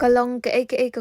Kalong ke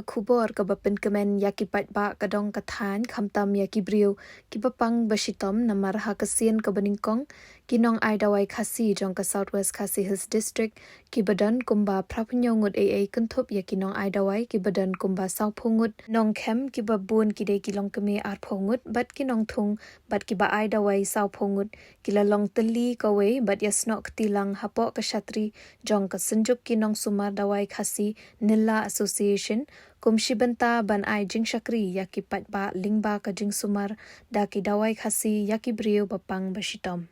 kubor ke bapen kemen yaki patba kadong kathan khamtam yaki briu ki bapang bashitom namar ha kasien ke beningkong kinong ai dawai khasi jong ka Southwest Khasi Hills District ki badan kumba prapunjongut AA kentup yaki nong ai dawai ki badan kumba saupungut nong kem ki babun ki de kilong keme arpungut bat kinong thung bat ki ba ai dawai saupungut kilalong teli kawe bat yasnok tilang hapok ke shatri jong ka senjuk kinong sumar dawai khasi Nilla Association kumshi benta ban ai jing shakri yaki patba lingba ka jing sumar daki dawai khasi yaki briu bapang bashitom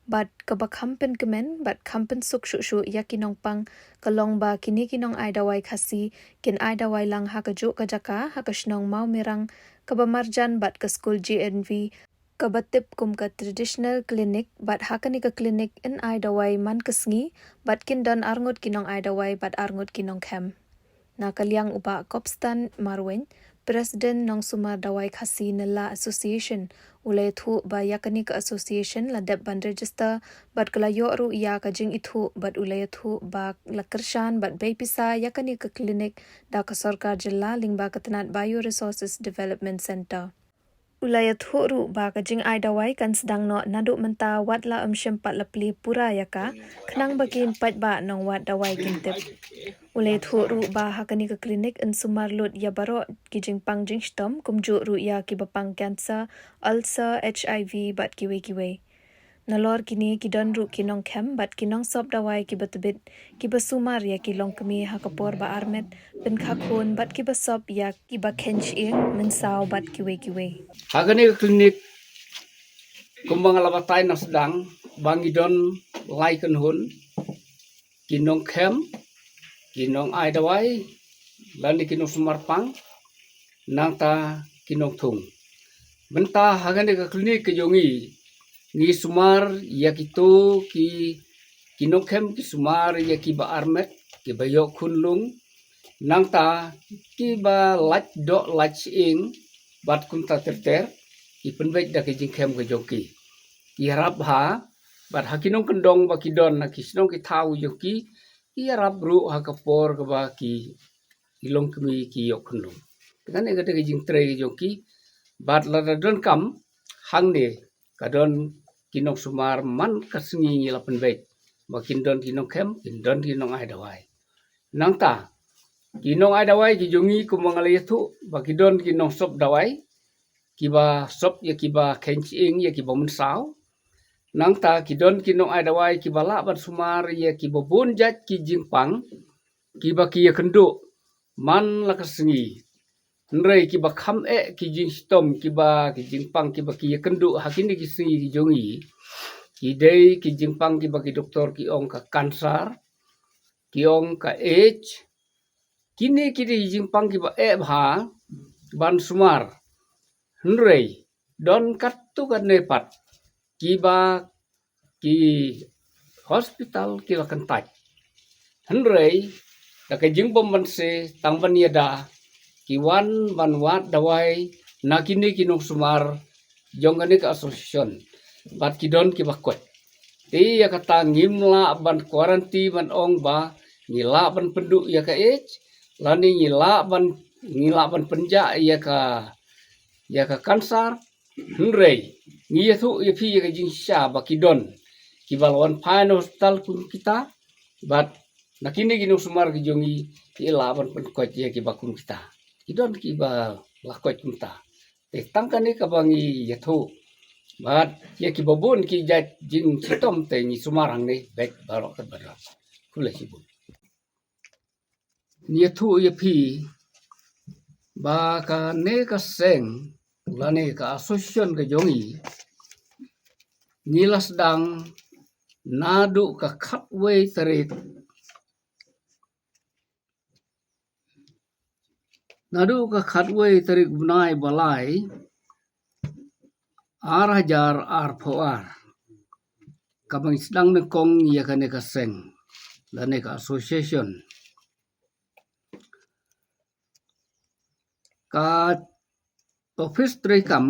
bat kabakhampen kemen bat khampen suk shu yaki nongpang kalong ba kini kinong ai dawai khasi kin ai dawai lang ha kaju ka jaka ha kashnong mau mirang kabamarjan bat ka school GNV kabatip kum ka traditional clinic bat hakani ka clinic in ai dawai man kasngi bat kin don arngut kinong ai dawai bat arngut kinong kem na kaliang uba Kopstan Marwen President nong sumar dawai khasi Nilla Association ulay thu ba yakani ka association la dep ban register bat kalayo ru ya ka jing ithu bat ulay thu ba lakershan bat baypisa yakani ka clinic da ka sarkar jilla lingba katanat Bio Resources Development Center Ulayat huru ba kajing ai dawai kan sedang no naduk menta wat la syempat lepli pura yaka kenang bakin pat ba nong wat dawai kintip ulayat huru ba hakani ke klinik en sumar lut ya baro kijing pangjing stom kumju ru ya ki bapang cancer ulcer HIV bat kiwe nalor kini kidon ru kinong kem bat kinong sop dawai ki batbit ki basumar ya ki long kemi hakapor ba armet ben khakun bat ki basop ya ki ba kench ing mensaw bat kiwe Hagani klinik kumbang alabatai na sedang bangidon laiken hun kinong kem kinong ai dawai lani kinong sumarpang nangta kinong tung benta hagani klinik ke jongi ni sumar ya kitu ki kinong kem ki sumar ya ki ba armet ki ba yok kunlung nangta ki ba lach do lach ing bat kunta terter ki penbek da ki jingkem ke joki ki harap ha bat hakinong kendong ba kidon na kisnong ki tau joki ki harap ru ha kapor ke ba ki ilong kemi ki yok kendong kan e gade ki jing tre ke joki bat la don kam hang ne kadon kinong sumar man kasngi la penbek ba kindon kinong kem kindon kinong ai dawai nangta kinong ai dawai ki jongi ku mangalay thu ba kidon kinong sop dawai kiba sop ya kiba kenching ya kiba mensaw nangta kidon kinong ai dawai kiba la ban sumar ya kiba bunjat ki jingpang kiba ki kendo man la kasngi nrei kiba kham ki jing stom kiba ki jingpang kiba ki kendo hakini ki singi ki jongi ki dei ki jingpang kiba ki doktor ki ong ka kansar ki ong ka age kini kidi jingpang kiba bha ban sumar nrei don katu kan nepat kiba ki hospital kila kentai nrei da ka jingbom banse tangban yada kiwan ban wat dawai nakini kinong sumar jongani ka association bat kidon kiba kwet ti ya kata ngimla ban quarantine ban ong ba ngila ban pendu ya ka lani ngila ban penja ya ka kansar nrei ngiyathu yapi ya jing sha bakidon kibalwan pain hospital kun kita bat nakini ginung sumar ki jongi ki laban pen ko ya ki bakun kita kidon ki ba lakot kunta te tangkani ka bangi yathu bat ya ki babun ki jat jing sitom te ni sumarang ni bek barok ka barok kula sibun yathu yapi ba ka ne ka seng lani ka association ke jongi nilas dang nadu ka khatway tarit bunai balai hajar ar kabang sedang nekong ya kane ka seng lani ka association ka office trekam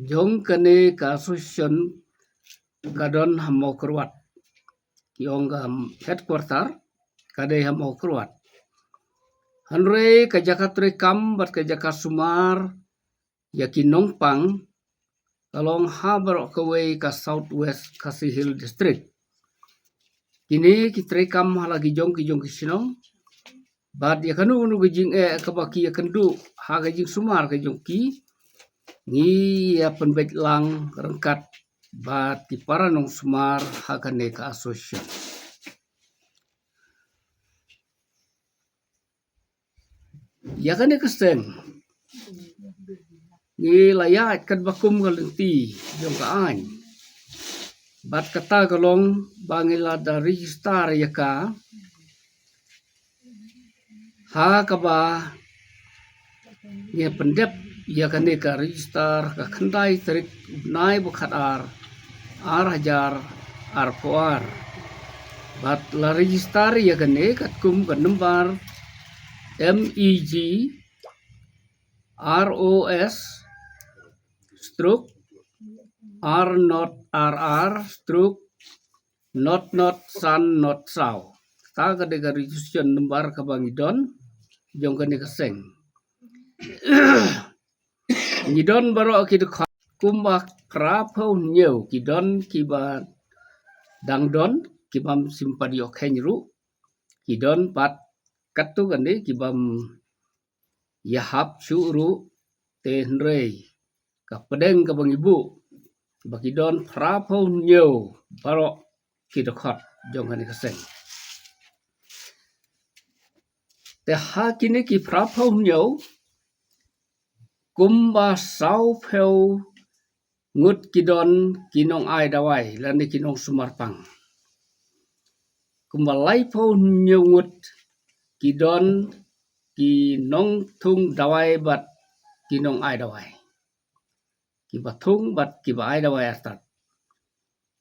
jong kane ka association kadon hamo kurwat kiong headquarter kade hamo kurwat Hanre ka Jakarta Rekam bat ka Jakarta Sumar ya kinong pang kalong habar kaway ka Southwest Khasi Hill District. Kini kitrekam halagi jong kisinong bat ya kanu unu gijing kabaki ya kendu ha gijing Sumar ka jong ki ni ya penbet lang rengkat bat ti para nong Sumar ha kane ka association. Ya kane keseng ni layat kan bakum galenti jong kaan bat kata kalong bangila da register ya ka ha kaba ya pendep ya kane ka register ka khandai tarik nai bukhat ar hajar ar poar bat la register ya kane kat kum ka number MEG ROS stroke R not RR stroke not sun not saw. Ta ka de registration number ka bangidon jong ka ni kaseng. Ngidon baro ki de kumbak krapau nyeu kidon kiba dangdon kibam simpadio khenru kidon pat katu gane kibam yahap syuru tenrei ka pedeng ka bangibu bakidon prapau nyeu baro kidokot jong kani kaseng te hakini ki prapau nyeu kumba sau pheu ngut kidon kinong ai dawai lani kinong Sumarpang kumba lai phau nyeu ngut kidon kinong thung dawai bat kinong ai dawai kiba thung bat kiba ai dawai astat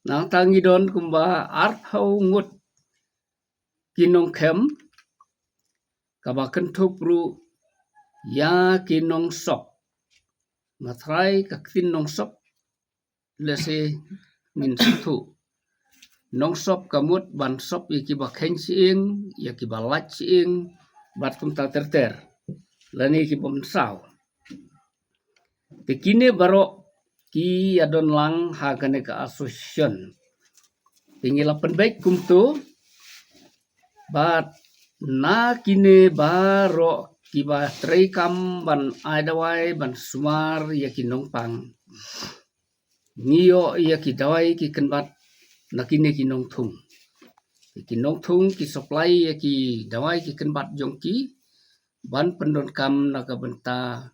nang tangi don kumba arphau ngut kinong khem kaba kenthuk ru ya kinong sop matrai ka kinong sop lese min situ nong sop kamut ban sop ya kiba khen siing ya kiba lach siing bat kum ta terter lani kiba mensau tekine baro ki adon lang ha kane ka association tingila penbaik kum tu bat na kine baro kiba trekam ban aidawai ban Sumar ya kinong pang niyo ya ki dawai ki kenbat nakine kinong thung kinong thung ki supply ya ki dawai ki kenbat jong ki ban pendon kam nakabenta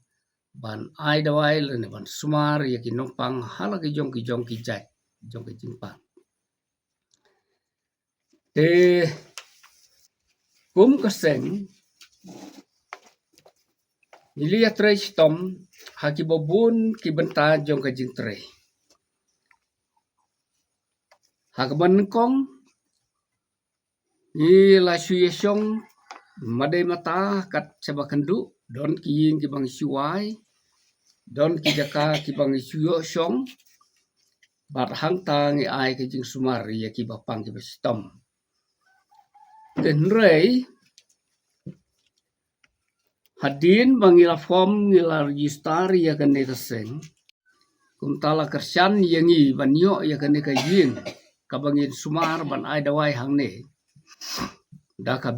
ban ai dawai lene ban Sumar ya kinong pang halagi jong ki jai jong ki jimpang te kum kaseng ilia tre stom haki bobun ki benta jong ka jing tre hakaban kong i la suyesong made mata kat sebakendu don ki bang suai don ki jaka ki bang suyo song bat hang tang ai ke jing Sumar ya ki bapang ki stom ten rei hadin bangila form ngila register ya kane kaseng kuntala kersan yangi banyo ya kane ka yin kabangin Sumar ban ai dawai hang ne daka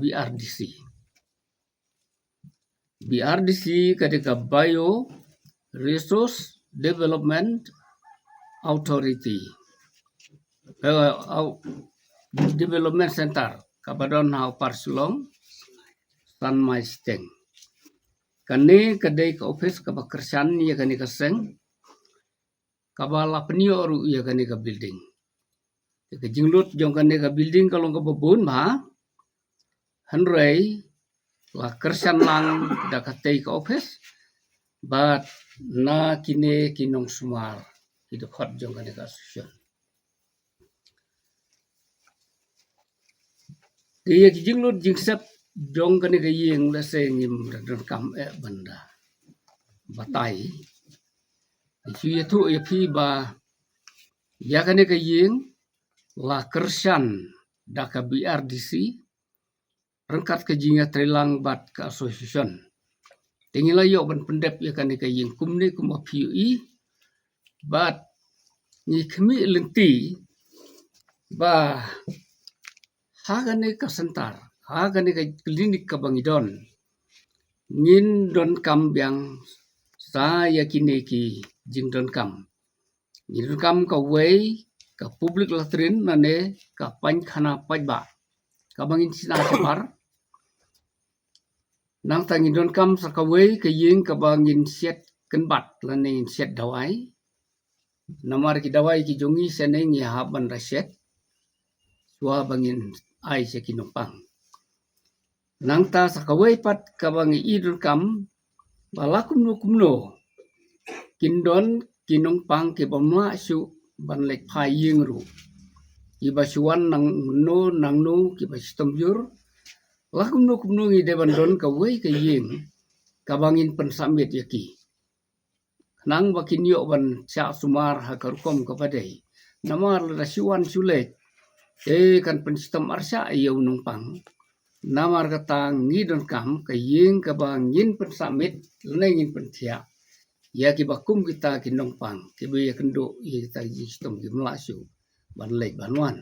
BRDC kadeka Bio Resource Development Authority Development Center kabadon hau parsulong San Maisteng kane kadai ka office kaba kersan ya kane kaseng kabala penio ru ya kane ka building ke jinglut jong kane ka building kalong ka babun ma hanrei la kersan lang da ka take office but na kine kinong Sumar itu khot jong kane ka association dia jinglut jingsep jong kane ka yeng la se ngim dan kam banda batai isu itu ya pi ba ya kane ka yeng la kersan da ka BRDC perangkat kejinga trilang bat ka association. Tingila yo ban pendep ya kan ka ying kumne kuma PUE bat ni kemi lenti ba hagane ka sentar hagane ka klinik ka bangidon ngin don kam biang saya kini ki jing don kam ngin don kam ka wei ka public latrin nane ka pan khana pajba ka bangin sinang separ nang tangin don kam sakawei ke ying ka bangin set kenbat lane set dawai namar ki dawai ki jongi seneng ya haban raset sua bangin ai se kinopang nang ta sakawei pat ka bangi idon kam balakum no kumno kindon kinopang ke bamla su ban lek phai ying ru iba suan nang no ki ba sistem jur lakum no kumno ngi deban don ka wei ka ying ka bangin pensamit yaki nang bakin yo ban cha sumar ha karkom ka padai namar la siwan sulek kan pensistem arsya yo numpang namar kata ngi don kam ka ying ka bangin pensamit lenengin pentia ya ki bakum kita kinongpang ki be kendo ye kita sistem ki melasu ban lek banwan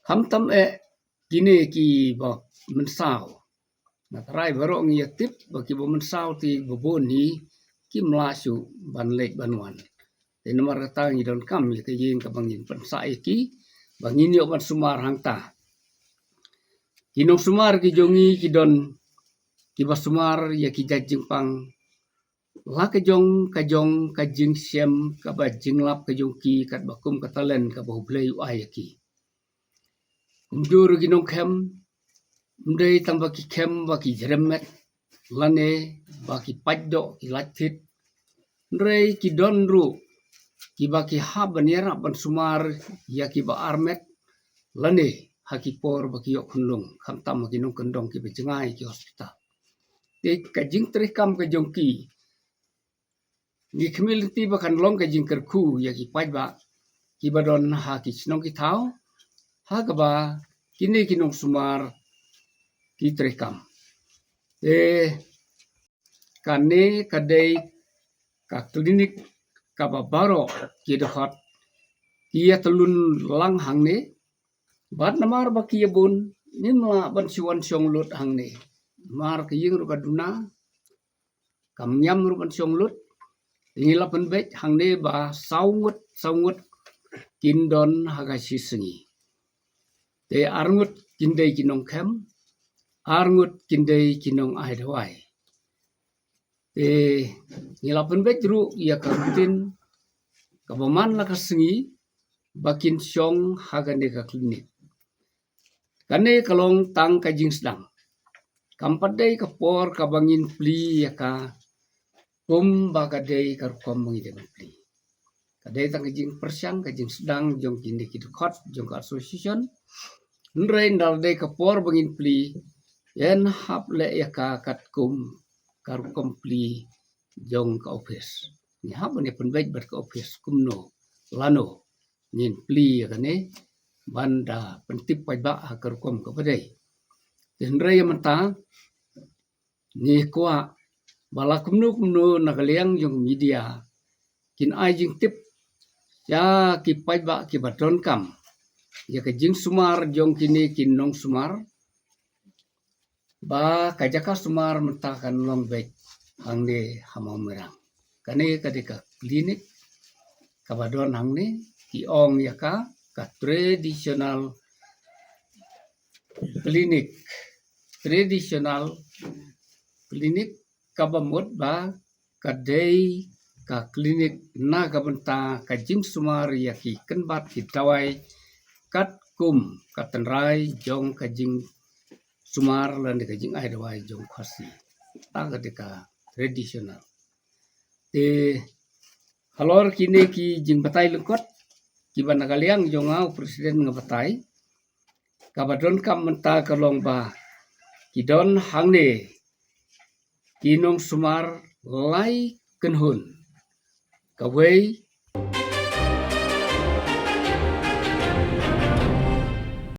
ham tam kini ki ba mensau natarai barok ngi tip baki ba mensau ti bobon ni ki melasu ban lek banwan te nomor kata ngi don kam ye ka ying ka bangin pensai ki bangin yo ban sumar hangta kinong sumar ki jongi ki don ki ba sumar ya ki jajing pang la kajong kajing siam ka ba jinglap kajong ki kat bakum katalen ka ba blei ai ki kumjur ginong kem mdei tamba ki kem ba ki jeremet lane ba ki paddo ki latit ndrei ki don ru ki ba ki haban yara ban sumar ya ki ba armet lane haki por ba ki yok hunlung kham tam ki nong kendong ki ba jengai ki hospital te kajing trikam kajong ki ni community bakan long ka jingker ku ya ki pai ba ki badon ha ki snong ki thau ha ka ba kini kinong sumar ki trekam kane kadai ka klinik ka ba baro ki dohot ki ya telun lang hang ne bat namar ba ki bun ni ma ban siwan siong lut hang ne mar ki ying ru kaduna kam nyam ru ban siong lut ingila penbek hang ne ba saungut kindon haga sisengi te arngut kindai kinong kem arngut kindai kinong aidawai te ingila penbek ru ia karutin kabaman la kasengi bakin siong haga ne ka klinik kane kalong tang kajing sedang kampadai kapor kabangin pli ya ka ba kadai karkom mengi de pli kadai tang kajing persyang kajing sedang jong kini ki khot jong ka association nrei ndal de kapor bangin pli yen hap le ya ka kat karkom pli jong ka office ni hap ne penbaik ber ka office kumno lano nin pli ya kane banda pentip pai ba karkom ka padai nrei mata ni kwa bala kumno nakaliang yung media kin ai jing tip ya ki pai ba ki baton kam ya ka jing sumar jong kini kin nong sumar ba kajaka sumar mentakan long bek hang de hamam merang kane kadika klinik ka badon hang ne ki ong ya ka traditional klinik kabamot ba kadai ka klinik na kabenta kajing sumar ya ki kenbat ki tawai kat kum katenrai jong kajing sumar lan kajing ai dawai jong khasi ta kadika traditional te halor kini ki jing batai lengkot ki banakaliang jong au presiden ngabatai kabadon kam menta kalong ba kidon hangne kinong sumar lai kenhun kawei